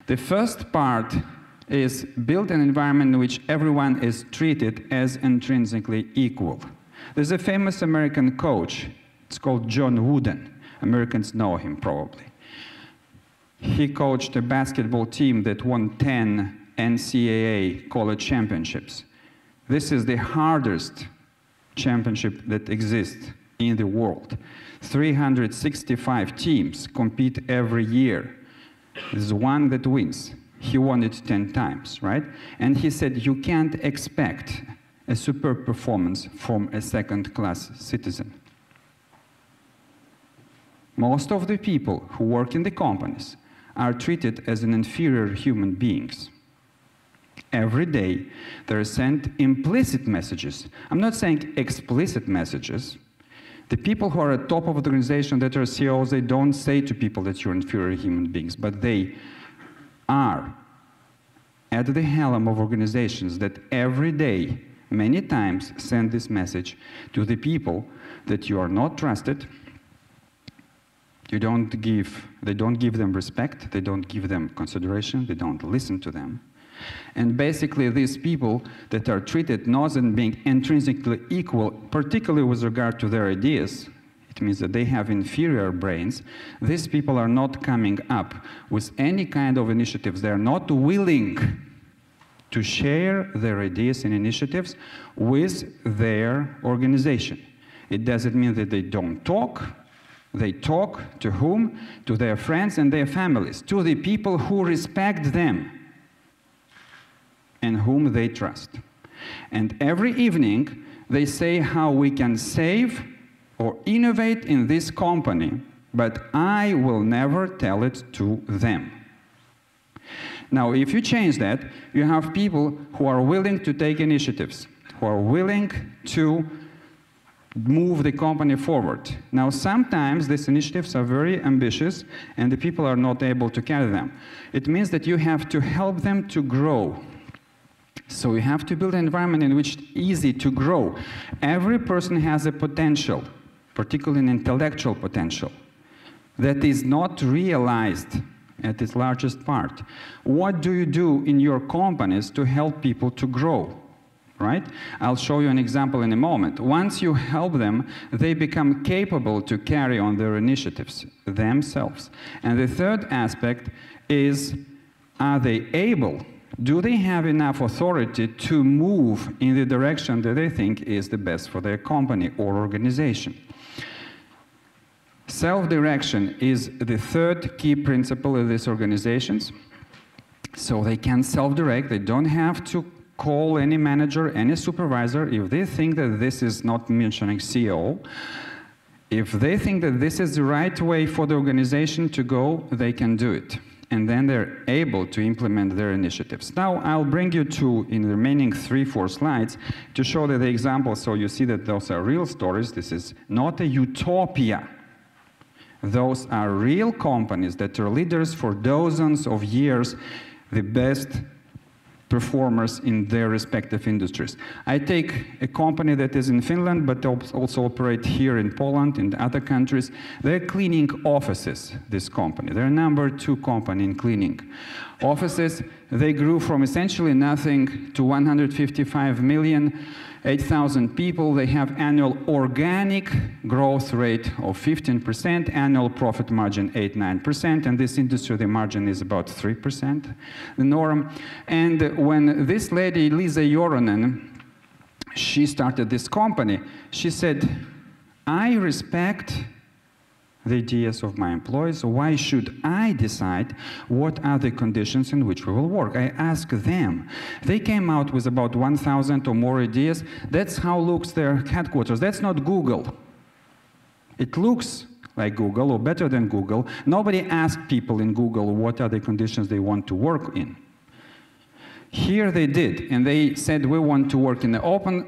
The first part is build an environment in which everyone is treated as intrinsically equal. There's a famous American coach, it's called John Wooden. Americans know him probably. He coached a basketball team that won 10 NCAA college championships. This is the hardest championship that exists in the world. 365 teams compete every year. There's one that wins. He won it 10 times, right? And he said, you can't expect a superb performance from a second-class citizen. Most of the people who work in the companies are treated as an inferior human beings. Every day, they're sent implicit messages. I'm not saying explicit messages. The people who are at top of the organization that are CEOs, they don't say to people that you're inferior human beings, but they are at the helm of organizations that every day, many times, send this message to the people that you are not trusted. They don't give them respect, they don't give them consideration, they don't listen to them. And basically, these people that are treated not as being intrinsically equal, particularly with regard to their ideas, it means that they have inferior brains, these people are not coming up with any kind of initiatives. They're not willing to share their ideas and initiatives with their organization. It doesn't mean that they don't talk. They talk to whom? To their friends and their families, to the people who respect them and whom they trust. And every evening, they say how we can save or innovate in this company, but I will never tell it to them. Now, if you change that, you have people who are willing to take initiatives, who are willing to move the company forward. Now, sometimes these initiatives are very ambitious, and the people are not able to carry them. It means that you have to help them to grow. So you have to build an environment in which it's easy to grow. Every person has a potential, particularly an intellectual potential, that is not realized at its largest part. What do you do in your companies to help people to grow? Right? I'll show you an example in a moment. Once you help them, they become capable to carry on their initiatives themselves. And the third aspect is, are they able? Do they have enough authority to move in the direction that they think is the best for their company or organization? Self-direction is the third key principle of these organizations. So they can self-direct. They don't have to call any manager, any supervisor. If they think that this is, not mentioning CEO, if they think that this is the right way for the organization to go, they can do it. And then they're able to implement their initiatives. Now, I'll bring you to, in the remaining 3-4 slides, to show that the examples, so you see that those are real stories. This is not a utopia. Those are real companies that are leaders for dozens of years, the best performers in their respective industries. I take a company that is in Finland, but also operate here in Poland and other countries. They're cleaning offices, this company. They're #2 company in cleaning offices. They grew from essentially nothing to 155 million, 8,000 people. They have annual organic growth rate of 15%, annual profit margin 8-9%, and this industry, the margin is about 3%, the norm. And when this lady, Liisa Joronen, she started this company, she said, I respect the ideas of my employees. Why should I decide what are the conditions in which we will work? I ask them. They came out with about 1,000 or more ideas. That's how looks their headquarters. That's not Google. It looks like Google, or better than Google. Nobody asked people in Google what are the conditions they want to work in. Here they did, and they said, we want to work in the open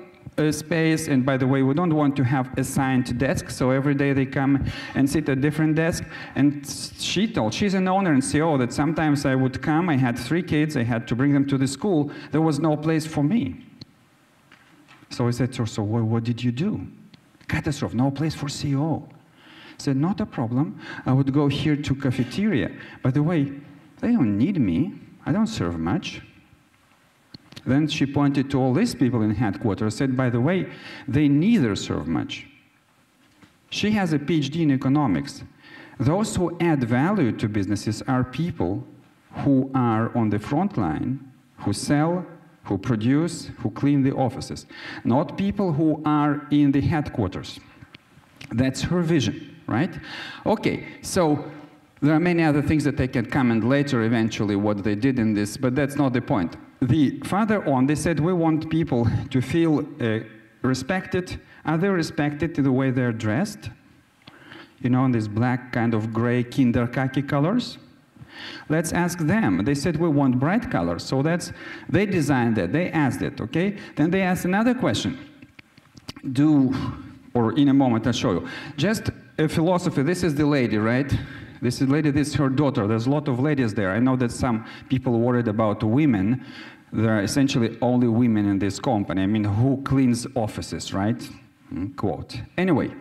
space, and by the way, we don't want to have assigned desks, so every day they come and sit at a different desk. And she told, she's an owner and CEO, that sometimes I would come, I had 3 kids, I had to bring them to the school, there was no place for me. So I said to her, so what did you do? Catastrophe, no place for CEO. I said, not a problem, I would go here to cafeteria. By the way, They don't need me. I don't serve much. Then she pointed to all these people in headquarters, said, by the way, they neither serve much. She has a PhD in economics. Those who add value to businesses are people who are on the front line, who sell, who produce, who clean the offices, not people who are in the headquarters. That's her vision, right? Okay, so there are many other things that I can comment later eventually what they did in this, but that's not the point. The further on, they said we want people to feel respected. Are they respected in the way they're dressed? You know, in these black kind of gray kinder khaki colors? Let's ask them. They said we want bright colors, so they designed that, they asked it, okay? Then they asked another question. Or in a moment I'll show you. Just a philosophy, this is the lady, right? This is lady, this is her daughter. There's a lot of ladies there. I know that some people worried about women. There are essentially only women in this company. I mean, who cleans offices, right? Quote. Anyway,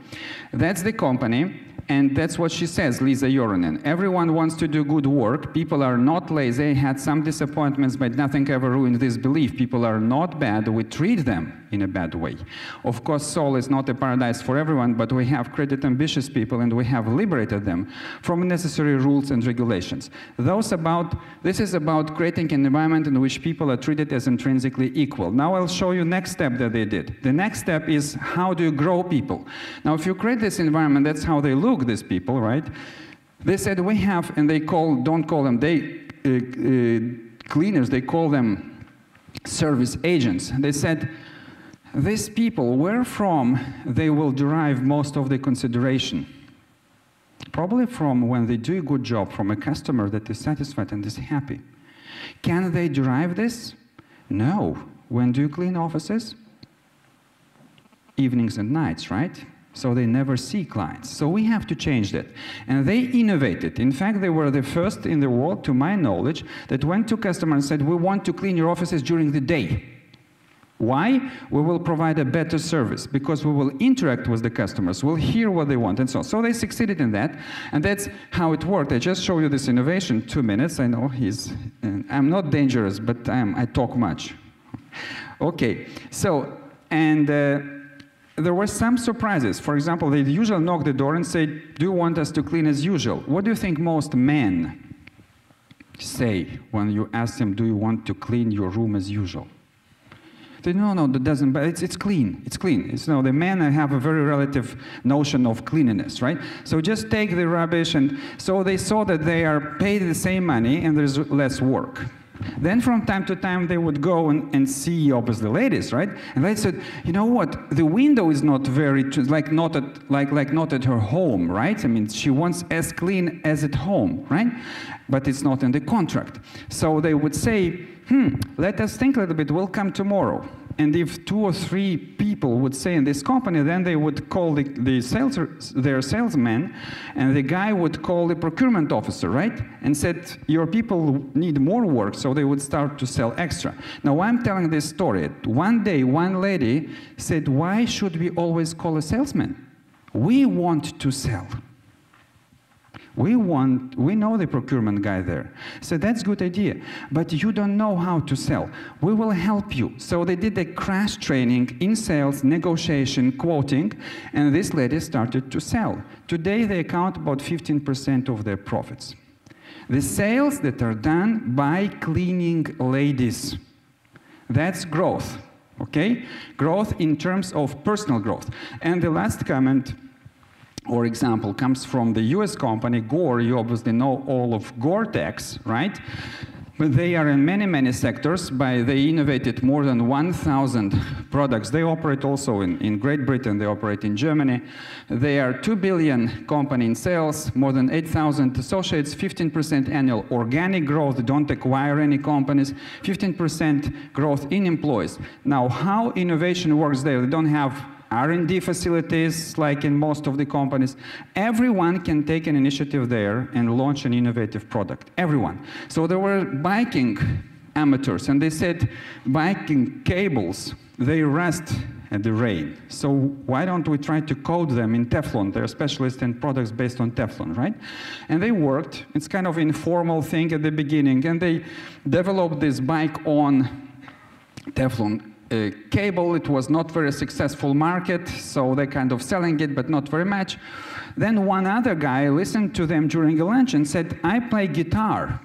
that's the company, and that's what she says, Lisa Joronen. Everyone wants to do good work. People are not lazy. Had some disappointments, but nothing ever ruined this belief. People are not bad. We treat them in a bad way. Of course, Seoul is not a paradise for everyone, but we have created ambitious people, and we have liberated them from unnecessary rules and regulations. This is about creating an environment in which people are treated as intrinsically equal. Now I'll show you next step that they did. The next step is how do you grow people? Now, if you create this environment, that's how they look, these people, right? They said we have, and they don't call them cleaners, they call them service agents. They said, these people, where from they will derive most of the consideration? Probably from when they do a good job, from a customer that is satisfied and is happy. Can they derive this? No. When do you clean offices? Evenings and nights, right? So they never see clients. So we have to change that. And they innovated. In fact, they were the first in the world, to my knowledge, that went to customers and said, we want to clean your offices during the day. Why? We will provide a better service, because we will interact with the customers, we'll hear what they want, and so on. So they succeeded in that, and that's how it worked. I just show you this innovation, 2 minutes. I know I'm not dangerous, but I talk much. Okay, so, and there were some surprises. For example, they usually knock the door and say, do you want us to clean as usual? What do you think most men say when you ask them, do you want to clean your room as usual? They, no, that doesn't, but it's clean, it's clean. The men have a very relative notion of cleanliness, right? So just take the rubbish, and so they saw that they are paid the same money and there's less work. Then from time to time they would go and see obviously ladies, right? And they said, you know what, the window is not very, not at her home, right? I mean, she wants as clean as at home, right? But it's not in the contract. So they would say, let us think a little bit, we'll come tomorrow. And if 2 or 3 people would say in this company, then they would call their salesman, and the guy would call the procurement officer, right? And said, your people need more work, so they would start to sell extra. Now, why I'm telling this story? One day, one lady said, why should we always call a salesman? We want to sell. We know the procurement guy there. So that's a good idea. But you don't know how to sell. We will help you. So they did a crash training in sales, negotiation, quoting, and this lady started to sell. Today they account about 15% of their profits. The sales that are done by cleaning ladies, that's growth, okay? Growth in terms of personal growth. And the last comment or example comes from the US company, Gore. You obviously know all of Gore-Tex, right? But they are in many, many sectors. They innovated more than 1,000 products. They operate also in Great Britain. They operate in Germany. They are $2 billion company in sales, more than 8,000 associates, 15% annual organic growth, don't acquire any companies, 15% growth in employees. Now, how innovation works there? They don't have R&D facilities like in most of the companies. Everyone can take an initiative there and launch an innovative product. Everyone. So there were biking amateurs, and they said biking cables, they rust and the rain. So why don't we try to coat them in Teflon? They're specialists in products based on Teflon, right? And they worked. It's kind of informal thing at the beginning, and they developed this bike on Teflon cable. It was not very successful market, so they're kind of selling it, but not very much. Then one other guy listened to them during a lunch and said, I play guitar.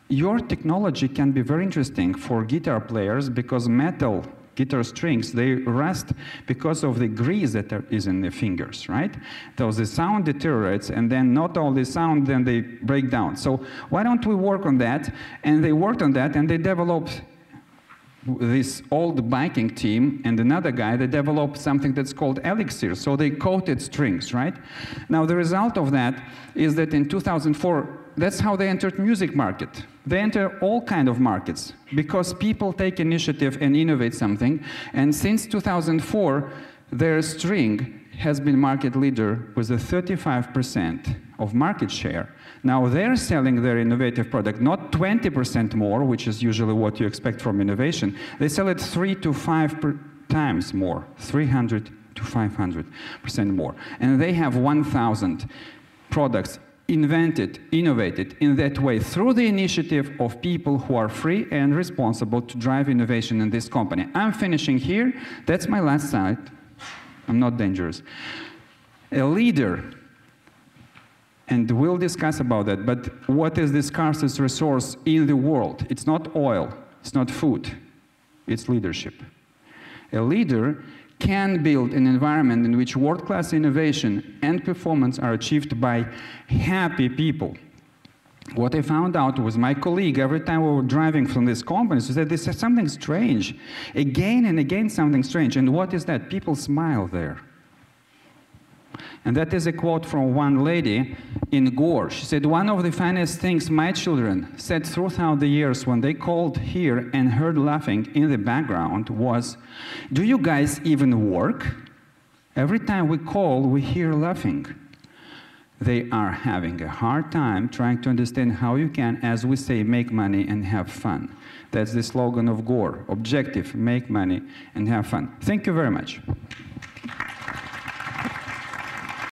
Your technology can be very interesting for guitar players because metal guitar strings, they rust because of the grease that is in the fingers, right? So the sound deteriorates, and then not all the sound, then they break down. So why don't we work on that? And they worked on that, and they developed this old biking team and another guy, they developed something that's called elixir. So they coated strings, right? Now the result of that is that in 2004, that's how they entered music market. They enter all kind of markets because people take initiative and innovate something. And since 2004, their string has been market leader with a 35% of market share. Now they're selling their innovative product, not 20% more, which is usually what you expect from innovation. They sell it 3 to 5 times more, 300 to 500% more. And they have 1,000 products invented, innovated in that way through the initiative of people who are free and responsible to drive innovation in this company. I'm finishing here. That's my last slide. I'm not dangerous. A leader, and we'll discuss about that, but what is the scarcest resource in the world? It's not oil, it's not food, it's leadership. A leader can build an environment in which world-class innovation and performance are achieved by happy people. What I found out was my colleague, every time we were driving from this company, she said, this is something strange. Again and again, something strange. And what is that? People smile there. And that is a quote from one lady in Gore. She said, one of the funniest things my children said throughout the years when they called here and heard laughing in the background was, do you guys even work? Every time we call, we hear laughing. They are having a hard time trying to understand how you can, as we say, make money and have fun. That's the slogan of Gore. Objective, make money and have fun. Thank you very much.